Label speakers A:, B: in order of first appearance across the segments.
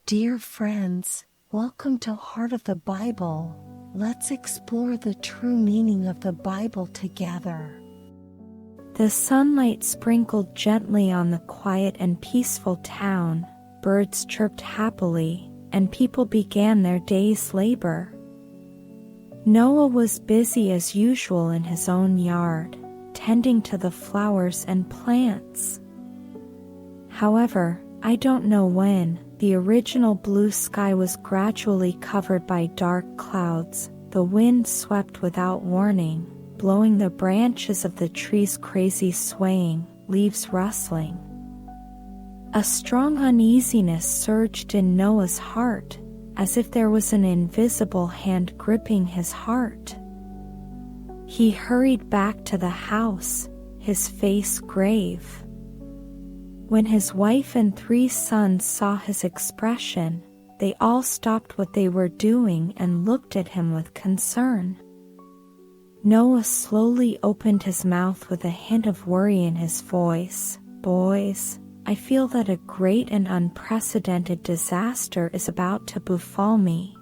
A: Dear friends, welcome to Heart of the Bible. Let's explore the true meaning of the Bible together.
B: The sunlight sprinkled gently on the quiet and peaceful town, birds chirped happily, and people began their day's labor. Noah was busy as usual in his own yard, tending to the flowers and plants. However, I don't know when, the original blue sky was gradually covered by dark clouds. The wind swept without warning, blowing the branches of the trees crazy, swaying, leaves rustling. A strong uneasiness surged in Noah's heart, as if there was an invisible hand gripping his heart. He hurried back to the house, his face grave. When his wife and 3 sons saw his expression, they all stopped what they were doing and looked at him with concern. Noah slowly opened his mouth with a hint of worry in his voice. "Boys, I feel that a great and unprecedented disaster is about to befall me.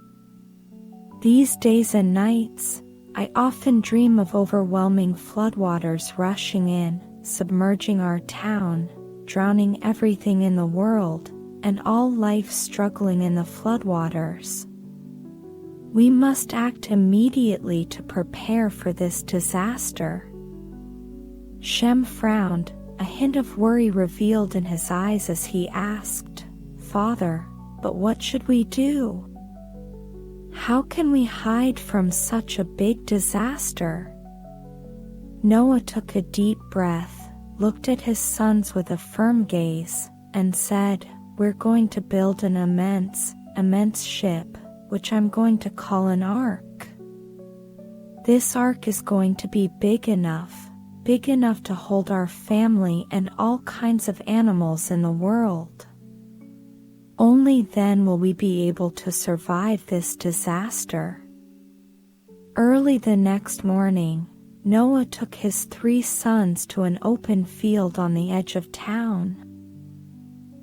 B: These days and nights, I often dream of overwhelming floodwaters rushing in, submerging our town, drowning everything in the world, and all life struggling in the floodwaters. We must act immediately to prepare for this disaster." Shem frowned, a hint of worry revealed in his eyes as he asked, "Father, but what should we do? How can we hide from such a big disaster?" Noah took a deep breath, looked at his sons with a firm gaze, and said, "We're going to build an immense ship, which I'm going to call an ark. This ark is going to be big enough to hold our family and all kinds of animals in the world. Only then will we be able to survive this disaster." Early the next morning, Noah took his 3 sons to an open field on the edge of town.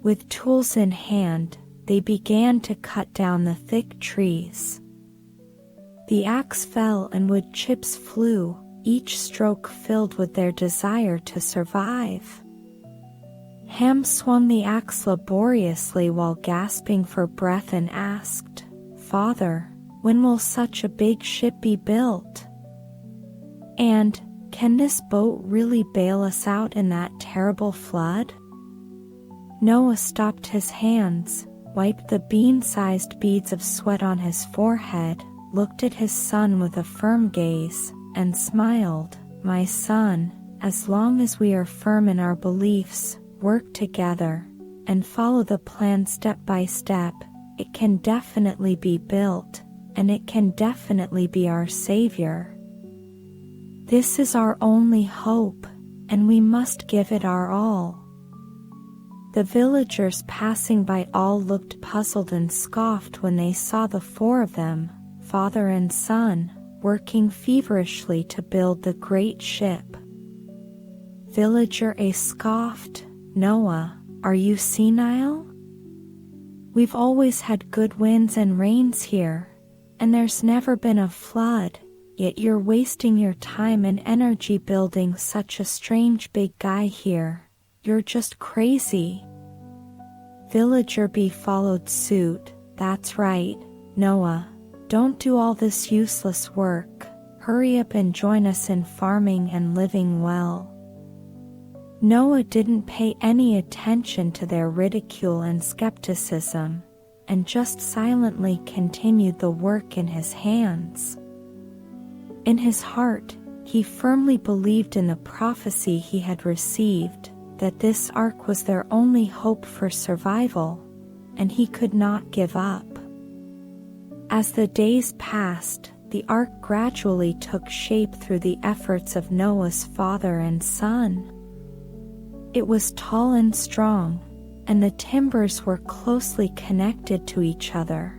B: With tools in hand, they began to cut down the thick trees. The axe fell and wood chips flew, each stroke filled with their desire to survive. Ham swung the axe laboriously while gasping for breath and asked, "Father, when will such a big ship be built? And, can this boat really bail us out in that terrible flood?" Noah stopped his hands, wiped the bean-sized beads of sweat on his forehead, looked at his son with a firm gaze, and smiled. "My son, as long as we are firm in our beliefs, work together, and follow the plan step by step, it can definitely be built, and it can definitely be our savior. This is our only hope, and we must give it our all." The villagers passing by all looked puzzled and scoffed when they saw the 4 of them, father and son, working feverishly to build the great ship. Villager A scoffed, "Noah, are you senile? We've always had good winds and rains here, and there's never been a flood. Yet you're wasting your time and energy building such a strange big guy here. You're just crazy." Villager B followed suit. "That's right, Noah. Don't do all this useless work. Hurry up and join us in farming and living well." Noah didn't pay any attention to their ridicule and skepticism, and just silently continued the work in his hands. In his heart, he firmly believed in the prophecy he had received, that this ark was their only hope for survival, and he could not give up. As the days passed, the ark gradually took shape through the efforts of Noah's father and son. It was tall and strong, and the timbers were closely connected to each other.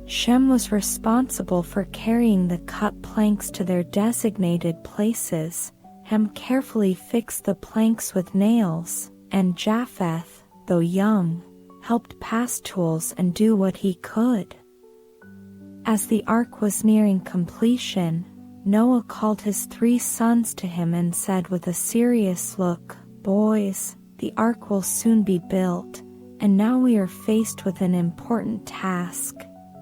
B: Shem was responsible for carrying the cut planks to their designated places. Ham carefully fixed the planks with nails, and Japheth, though young, helped pass tools and do what he could. As the ark was nearing completion, Noah called his 3 sons to him and said with a serious look, "Boys, the ark will soon be built, and now we are faced with an important task,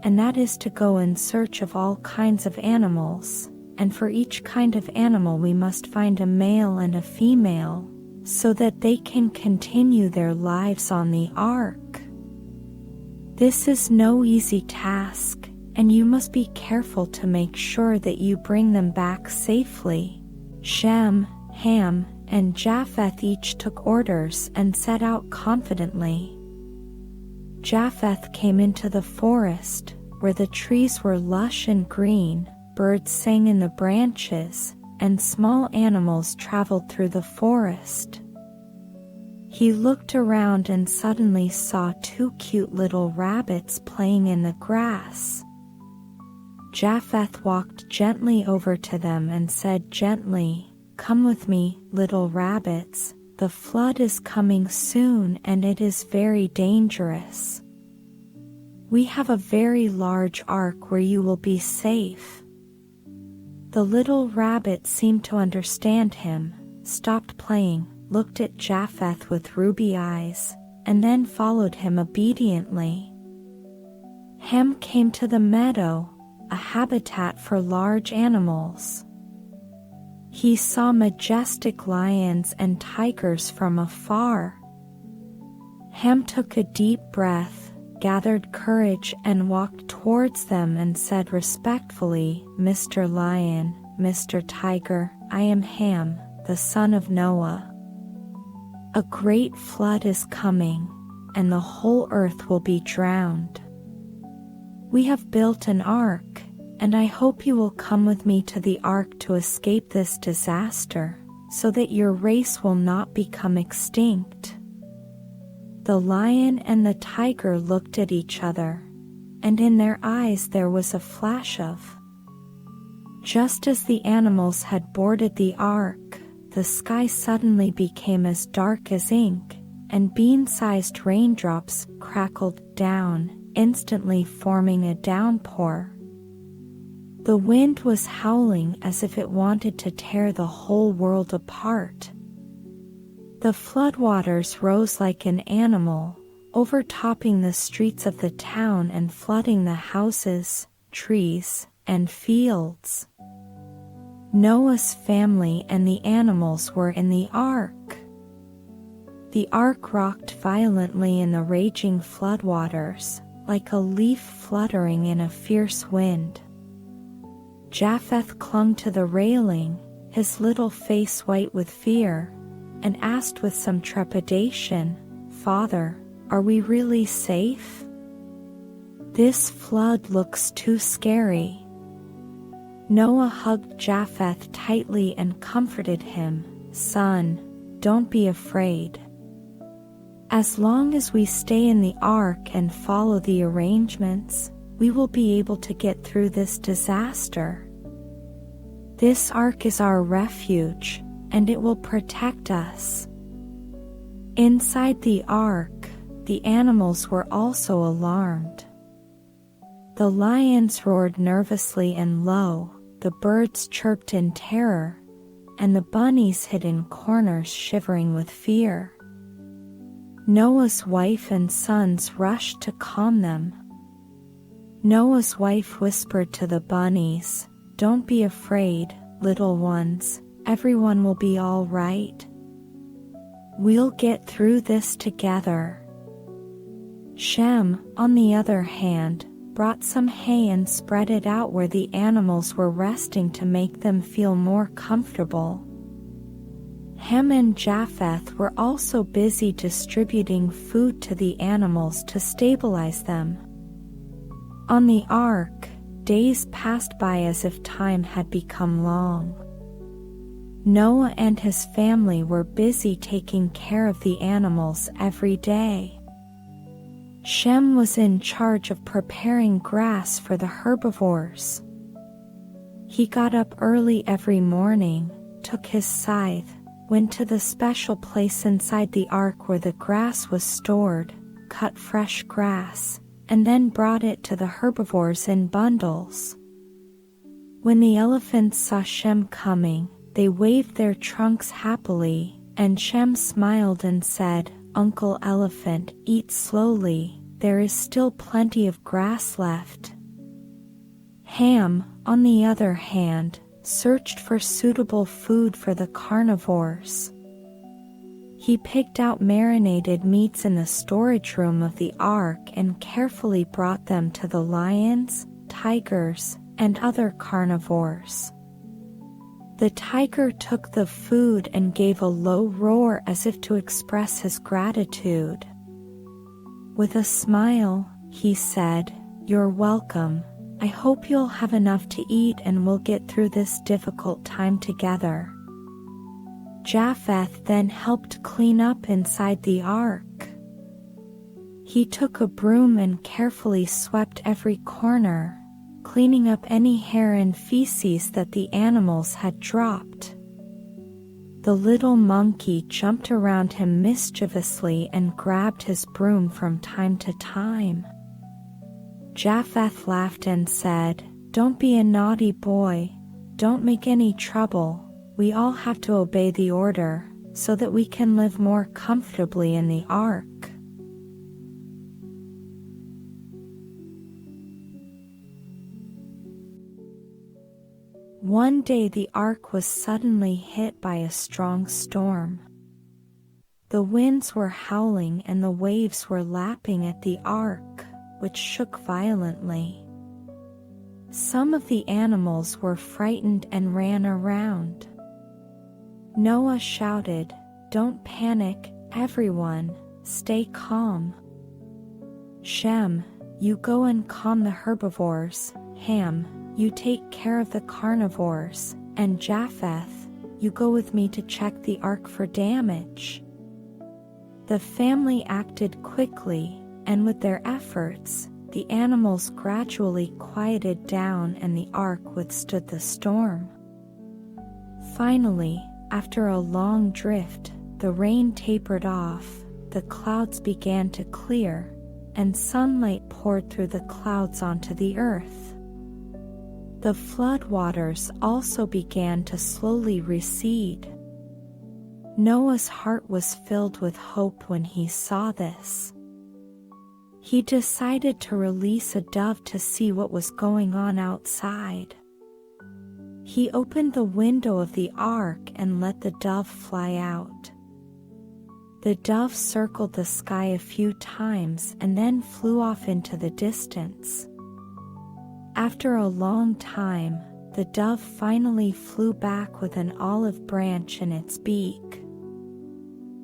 B: and that is to go in search of all kinds of animals, and for each kind of animal we must find a male and a female, so that they can continue their lives on the ark. This is no easy task, and you must be careful to make sure that you bring them back safely." Shem, Ham, and Japheth each took orders and set out confidently. Japheth came into the forest, where the trees were lush and green, birds sang in the branches, and small animals traveled through the forest. He looked around and suddenly saw 2 cute little rabbits playing in the grass. Japheth walked gently over to them and said gently, "Come with me, little rabbits. The flood is coming soon and it is very dangerous. We have a very large ark where you will be safe." The little rabbit seemed to understand him, stopped playing, looked at Japheth with ruby eyes, and then followed him obediently. Ham came to the meadow, a habitat for large animals. He saw majestic lions and tigers from afar. Ham took a deep breath, gathered courage and walked towards them and said respectfully, "Mr. Lion, Mr. Tiger, I am Ham, the son of Noah. A great flood is coming, and the whole earth will be drowned. We have built an ark, and I hope you will come with me to the ark to escape this disaster, so that your race will not become extinct." The lion and the tiger looked at each other, and in their eyes there was a flash of. Just as the animals had boarded the ark, the sky suddenly became as dark as ink, and bean-sized raindrops crackled down, instantly forming a downpour. The wind was howling as if it wanted to tear the whole world apart. The floodwaters rose like an animal, overtopping the streets of the town and flooding the houses, trees, and fields. Noah's family and the animals were in the ark. The ark rocked violently in the raging floodwaters, like a leaf fluttering in a fierce wind. Japheth clung to the railing, his little face white with fear, and asked with some trepidation, "Father, are we really safe? This flood looks too scary." Noah hugged Japheth tightly and comforted him, "Son, don't be afraid. As long as we stay in the ark and follow the arrangements, we will be able to get through this disaster. This ark is our refuge, and it will protect us." Inside the ark, the animals were also alarmed. The lions roared nervously and low, the birds chirped in terror, and the bunnies hid in corners shivering with fear. Noah's wife and sons rushed to calm them. Noah's wife whispered to the bunnies, "Don't be afraid, little ones, everyone will be all right. We'll get through this together." Shem, on the other hand, brought some hay and spread it out where the animals were resting to make them feel more comfortable. Ham and Japheth were also busy distributing food to the animals to stabilize them. On the ark, days passed by as if time had become long. Noah and his family were busy taking care of the animals every day. Shem was in charge of preparing grass for the herbivores. He got up early every morning, took his scythe, went to the special place inside the ark where the grass was stored, cut fresh grass, and then brought it to the herbivores in bundles. When the elephants saw Shem coming, they waved their trunks happily, and Shem smiled and said, "Uncle Elephant, eat slowly, there is still plenty of grass left." Ham, on the other hand, searched for suitable food for the carnivores. He picked out marinated meats in the storage room of the ark and carefully brought them to the lions, tigers, and other carnivores. The tiger took the food and gave a low roar as if to express his gratitude. With a smile, he said, "You're welcome. I hope you'll have enough to eat and we'll get through this difficult time together." Japheth then helped clean up inside the ark. He took a broom and carefully swept every corner, cleaning up any hair and feces that the animals had dropped. The little monkey jumped around him mischievously and grabbed his broom from time to time. Japheth laughed and said, "Don't be a naughty boy, don't make any trouble. We all have to obey the order, so that we can live more comfortably in the ark." One day the ark was suddenly hit by a strong storm. The winds were howling and the waves were lapping at the ark, which shook violently. Some of the animals were frightened and ran around. Noah shouted, "Don't panic, everyone, stay calm. Shem, you go and calm the herbivores, Ham, you take care of the carnivores, and Japheth, you go with me to check the ark for damage." The family acted quickly, and with their efforts, the animals gradually quieted down and the ark withstood the storm. Finally, after a long drift, the rain tapered off, the clouds began to clear, and sunlight poured through the clouds onto the earth. The floodwaters also began to slowly recede. Noah's heart was filled with hope when he saw this. He decided to release a dove to see what was going on outside. He opened the window of the ark and let the dove fly out. The dove circled the sky a few times and then flew off into the distance. After a long time, the dove finally flew back with an olive branch in its beak.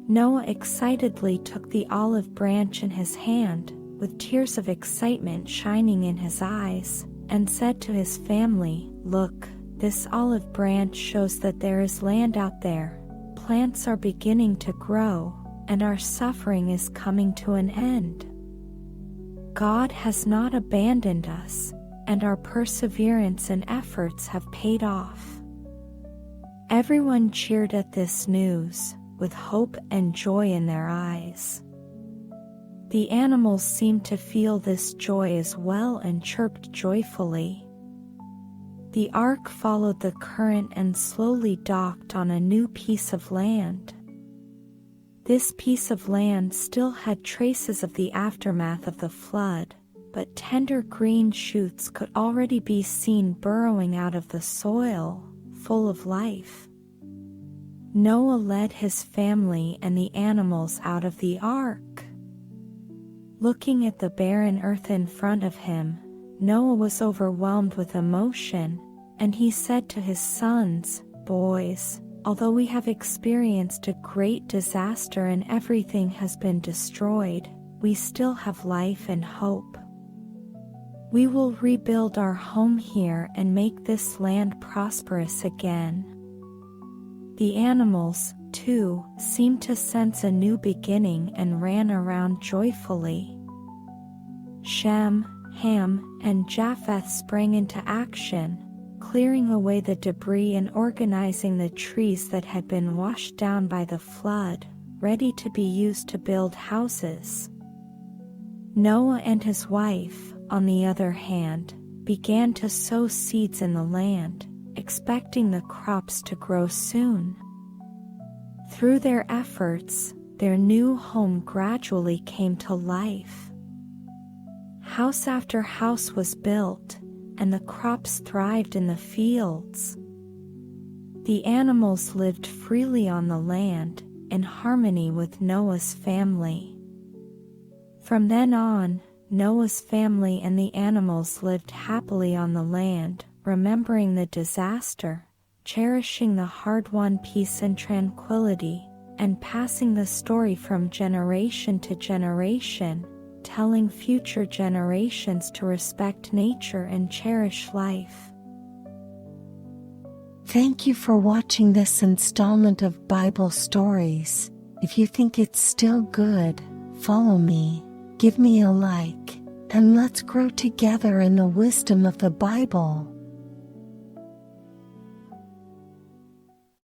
B: Noah excitedly took the olive branch in his hand, with tears of excitement shining in his eyes, and said to his family, "Look, this olive branch shows that there is land out there. Plants are beginning to grow, and our suffering is coming to an end. God has not abandoned us, and our perseverance and efforts have paid off." Everyone cheered at this news, with hope and joy in their eyes. The animals seemed to feel this joy as well and chirped joyfully. The ark followed the current and slowly docked on a new piece of land. This piece of land still had traces of the aftermath of the flood, but tender green shoots could already be seen burrowing out of the soil, full of life. Noah led his family and the animals out of the ark. Looking at the barren earth in front of him, Noah was overwhelmed with emotion, and he said to his sons, "Boys, although we have experienced a great disaster and everything has been destroyed, we still have life and hope. We will rebuild our home here and make this land prosperous again." The animals, too, seemed to sense a new beginning and ran around joyfully. Shem, Ham, and Japheth sprang into action, clearing away the debris and organizing the trees that had been washed down by the flood, ready to be used to build houses. Noah and his wife, on the other hand, began to sow seeds in the land, expecting the crops to grow soon. Through their efforts, their new home gradually came to life. House after house was built, and the crops thrived in the fields. The animals lived freely on the land, in harmony with Noah's family. From then on, Noah's family and the animals lived happily on the land, remembering the disaster, cherishing the hard-won peace and tranquility, and passing the story from generation to generation, telling future generations to respect nature and cherish life.
A: Thank you for watching this installment of Bible Stories. If you think it's still good, follow me, give me a like, and let's grow together in the wisdom of the Bible.